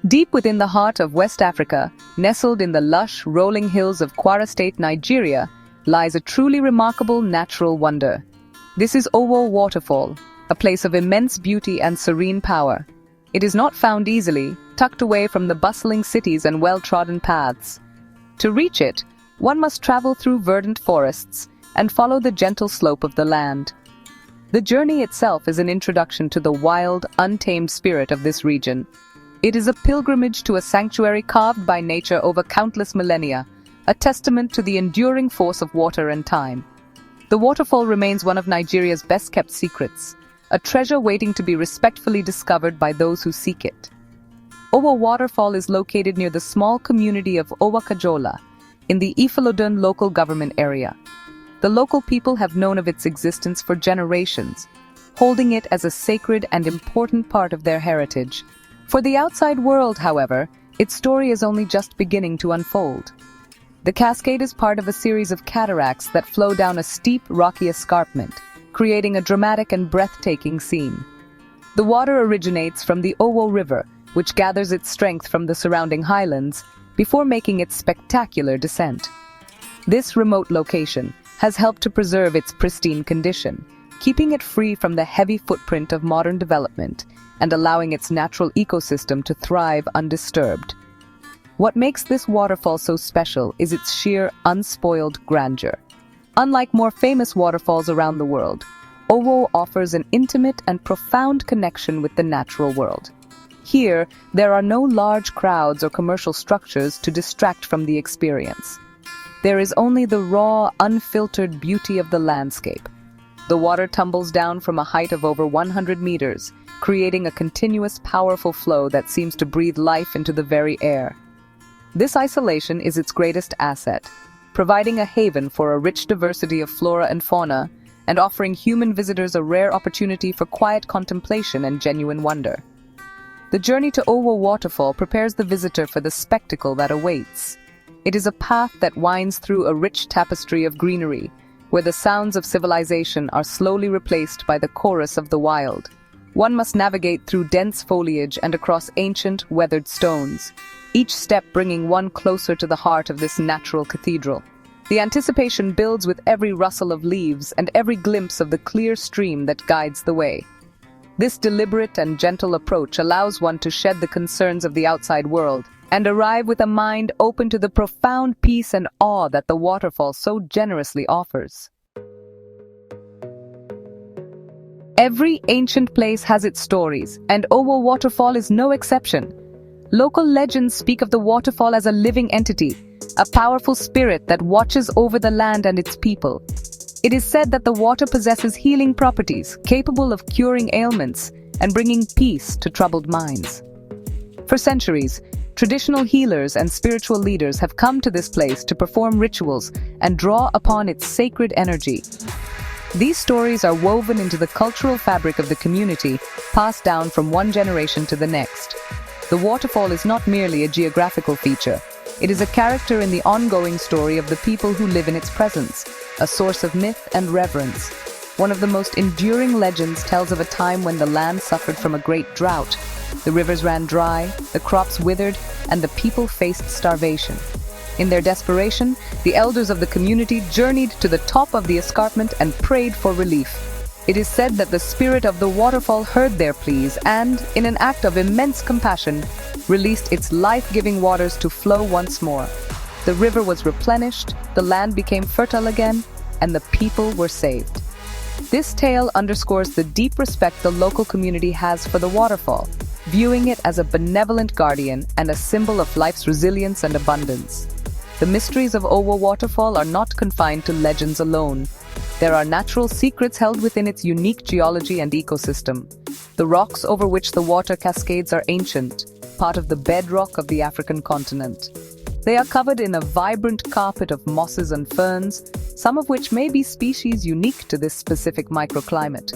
Deep within the heart of West Africa, nestled in the lush, rolling hills of Kwara State, Nigeria, lies a truly remarkable natural wonder. This is Owo Waterfall, a place of immense beauty and serene power. It is not found easily, tucked away from the bustling cities and well-trodden paths. To reach it, one must travel through verdant forests and follow the gentle slope of the land. The journey itself is an introduction to the wild, untamed spirit of this region. It is a pilgrimage to a sanctuary carved by nature over countless millennia, a testament to the enduring force of water and time. The waterfall remains one of Nigeria's best-kept secrets, a treasure waiting to be respectfully discovered by those who seek it. Owo Waterfall is located near the small community of Owakajola, in the Ifalodun local government area. The local people have known of its existence for generations, holding it as a sacred and important part of their heritage. For the outside world, however, its story is only just beginning to unfold. The cascade is part of a series of cataracts that flow down a steep, rocky escarpment, creating a dramatic and breathtaking scene. The water originates from the Owo River, which gathers its strength from the surrounding highlands, before making its spectacular descent. This remote location has helped to preserve its pristine condition, keeping it free from the heavy footprint of modern development and allowing its natural ecosystem to thrive undisturbed. What makes this waterfall so special is its sheer, unspoiled grandeur. Unlike more famous waterfalls around the world, Owo offers an intimate and profound connection with the natural world. Here, there are no large crowds or commercial structures to distract from the experience. There is only the raw, unfiltered beauty of the landscape. The water tumbles down from a height of over 100 meters, creating a continuous, powerful flow that seems to breathe life into the very air. This isolation is its greatest asset, providing a haven for a rich diversity of flora and fauna, and offering human visitors a rare opportunity for quiet contemplation and genuine wonder. The journey to Owo Waterfall prepares the visitor for the spectacle that awaits. It is a path that winds through a rich tapestry of greenery, where the sounds of civilization are slowly replaced by the chorus of the wild. One must navigate through dense foliage and across ancient, weathered stones, each step bringing one closer to the heart of this natural cathedral. The anticipation builds with every rustle of leaves and every glimpse of the clear stream that guides the way. This deliberate and gentle approach allows one to shed the concerns of the outside world and arrive with a mind open to the profound peace and awe that the waterfall so generously offers. Every ancient place has its stories, and Owo Waterfall is no exception. Local legends speak of the waterfall as a living entity, a powerful spirit that watches over the land and its people. It is said that the water possesses healing properties, capable of curing ailments and bringing peace to troubled minds. For centuries, traditional healers and spiritual leaders have come to this place to perform rituals and draw upon its sacred energy. These stories are woven into the cultural fabric of the community, passed down from one generation to the next. The waterfall is not merely a geographical feature. It is a character in the ongoing story of the people who live in its presence, a source of myth and reverence. One of the most enduring legends tells of a time when the land suffered from a great drought. The rivers ran dry, the crops withered, and the people faced starvation. In their desperation, the elders of the community journeyed to the top of the escarpment and prayed for relief. It is said that the spirit of the waterfall heard their pleas and, in an act of immense compassion, released its life-giving waters to flow once more. The river was replenished, the land became fertile again, and the people were saved. This tale underscores the deep respect the local community has for the waterfall, viewing it as a benevolent guardian and a symbol of life's resilience and abundance. The mysteries of Owo Waterfall are not confined to legends alone. There are natural secrets held within its unique geology and ecosystem. The rocks over which the water cascades are ancient, part of the bedrock of the African continent. They are covered in a vibrant carpet of mosses and ferns, some of which may be species unique to this specific microclimate.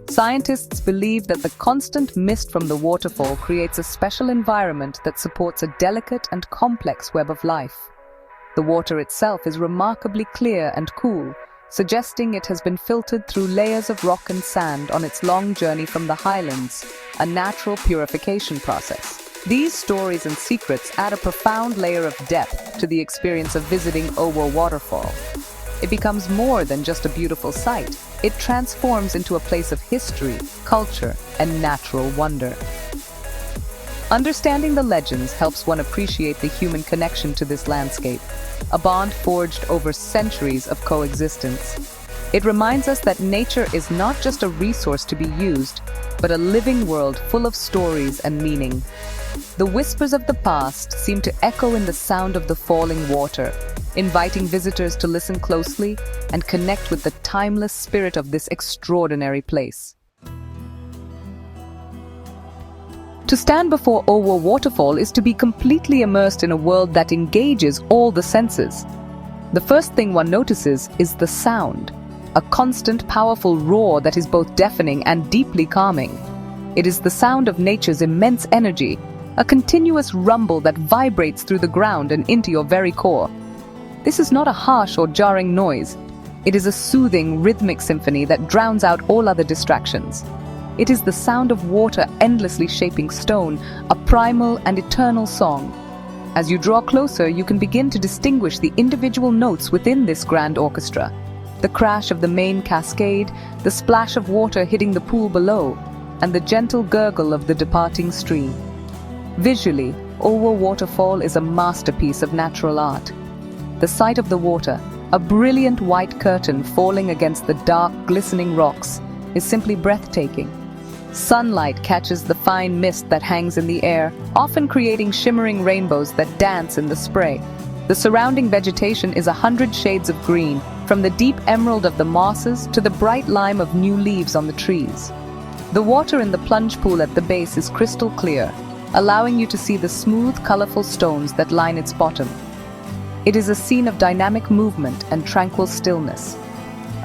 Scientists believe that the constant mist from the waterfall creates a special environment that supports a delicate and complex web of life. The water itself is remarkably clear and cool, suggesting it has been filtered through layers of rock and sand on its long journey from the highlands, a natural purification process. These stories and secrets add a profound layer of depth to the experience of visiting Owo Waterfall. It becomes more than just a beautiful sight. It transforms into a place of history, culture, and natural wonder. Understanding the legends helps one appreciate the human connection to this landscape, a bond forged over centuries of coexistence. It reminds us that nature is not just a resource to be used, but a living world full of stories and meaning. The whispers of the past seem to echo in the sound of the falling water, inviting visitors to listen closely and connect with the timeless spirit of this extraordinary place. To stand before Owo Waterfall is to be completely immersed in a world that engages all the senses. The first thing one notices is the sound, a constant, powerful roar that is both deafening and deeply calming. It is the sound of nature's immense energy, a continuous rumble that vibrates through the ground and into your very core. This is not a harsh or jarring noise. It is a soothing, rhythmic symphony that drowns out all other distractions. It is the sound of water endlessly shaping stone, a primal and eternal song. As you draw closer, you can begin to distinguish the individual notes within this grand orchestra. The crash of the main cascade, the splash of water hitting the pool below, and the gentle gurgle of the departing stream. Visually, Owo Waterfall is a masterpiece of natural art. The sight of the water, a brilliant white curtain falling against the dark, glistening rocks, is simply breathtaking. Sunlight catches the fine mist that hangs in the air, often creating shimmering rainbows that dance in the spray. The surrounding vegetation is 100 shades of green, from the deep emerald of the mosses to the bright lime of new leaves on the trees. The water in the plunge pool at the base is crystal clear, allowing you to see the smooth, colorful stones that line its bottom. It is a scene of dynamic movement and tranquil stillness,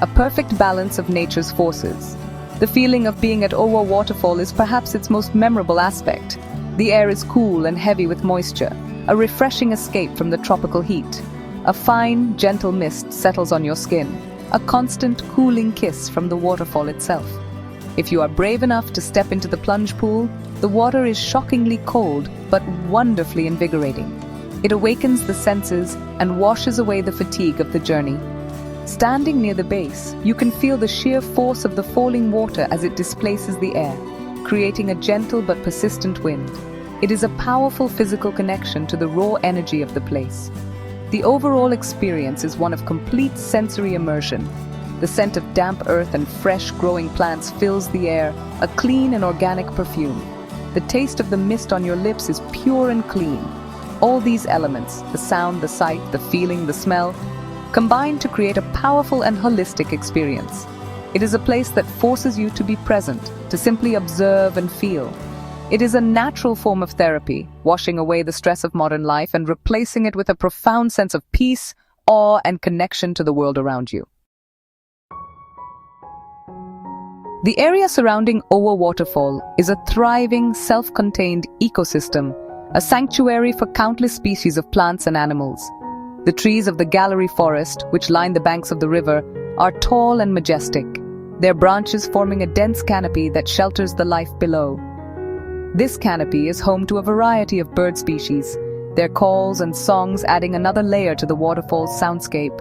a perfect balance of nature's forces. The feeling of being at Owo Waterfall is perhaps its most memorable aspect. The air is cool and heavy with moisture, a refreshing escape from the tropical heat. A fine, gentle mist settles on your skin, a constant, cooling kiss from the waterfall itself. If you are brave enough to step into the plunge pool, the water is shockingly cold but wonderfully invigorating. It awakens the senses and washes away the fatigue of the journey. Standing near the base, you can feel the sheer force of the falling water as it displaces the air, creating a gentle but persistent wind. It is a powerful physical connection to the raw energy of the place. The overall experience is one of complete sensory immersion. The scent of damp earth and fresh growing plants fills the air, a clean and organic perfume. The taste of the mist on your lips is pure and clean. All these elements, the sound, the sight, the feeling, the smell, combine to create a powerful and holistic experience. It is a place that forces you to be present, to simply observe and feel. It is a natural form of therapy, washing away the stress of modern life and replacing it with a profound sense of peace, awe, and connection to the world around you. The area surrounding Owo Waterfall is a thriving, self-contained ecosystem, a sanctuary for countless species of plants and animals. The trees of the gallery forest, which line the banks of the river, are tall and majestic, their branches forming a dense canopy that shelters the life below. This canopy is home to a variety of bird species, their calls and songs adding another layer to the waterfall's soundscape.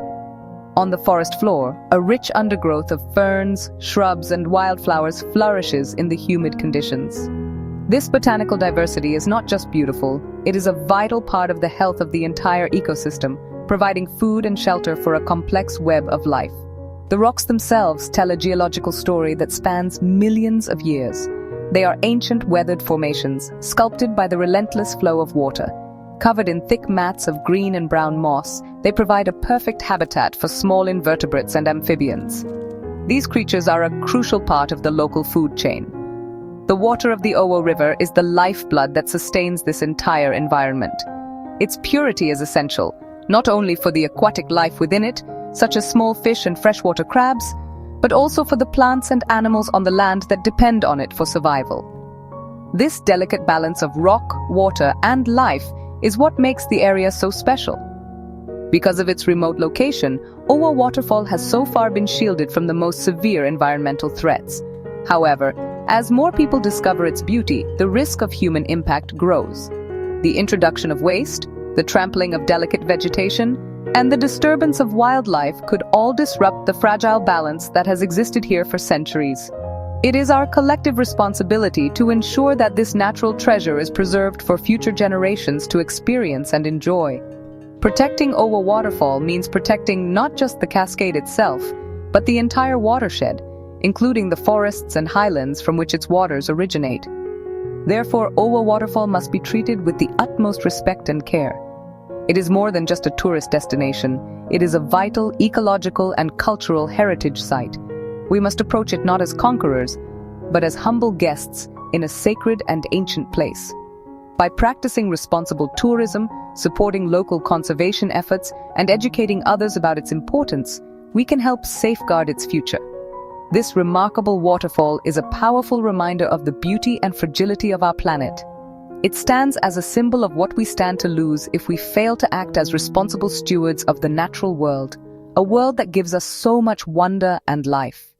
On the forest floor, a rich undergrowth of ferns, shrubs, and wildflowers flourishes in the humid conditions. This botanical diversity is not just beautiful, it is a vital part of the health of the entire ecosystem, providing food and shelter for a complex web of life. The rocks themselves tell a geological story that spans millions of years. They are ancient weathered formations, sculpted by the relentless flow of water. Covered in thick mats of green and brown moss, they provide a perfect habitat for small invertebrates and amphibians. These creatures are a crucial part of the local food chain. The water of the Owo River is the lifeblood that sustains this entire environment. Its purity is essential, not only for the aquatic life within it, such as small fish and freshwater crabs, but also for the plants and animals on the land that depend on it for survival. This delicate balance of rock, water, and life is what makes the area so special. Because of its remote location, Owo Waterfall has so far been shielded from the most severe environmental threats. However, As more people discover its beauty, the risk of human impact grows. The introduction of waste, the trampling of delicate vegetation, and the disturbance of wildlife could all disrupt the fragile balance that has existed here for centuries. It is our collective responsibility to ensure that this natural treasure is preserved for future generations to experience and enjoy. Protecting Owo Waterfall means protecting not just the cascade itself, but the entire watershed, including the forests and highlands from which its waters originate. Therefore, Owo Waterfall must be treated with the utmost respect and care. It is more than just a tourist destination. It is a vital ecological and cultural heritage site. We must approach it not as conquerors, but as humble guests in a sacred and ancient place. By practicing responsible tourism, supporting local conservation efforts, and educating others about its importance, we can help safeguard its future. This remarkable waterfall is a powerful reminder of the beauty and fragility of our planet. It stands as a symbol of what we stand to lose if we fail to act as responsible stewards of the natural world, a world that gives us so much wonder and life.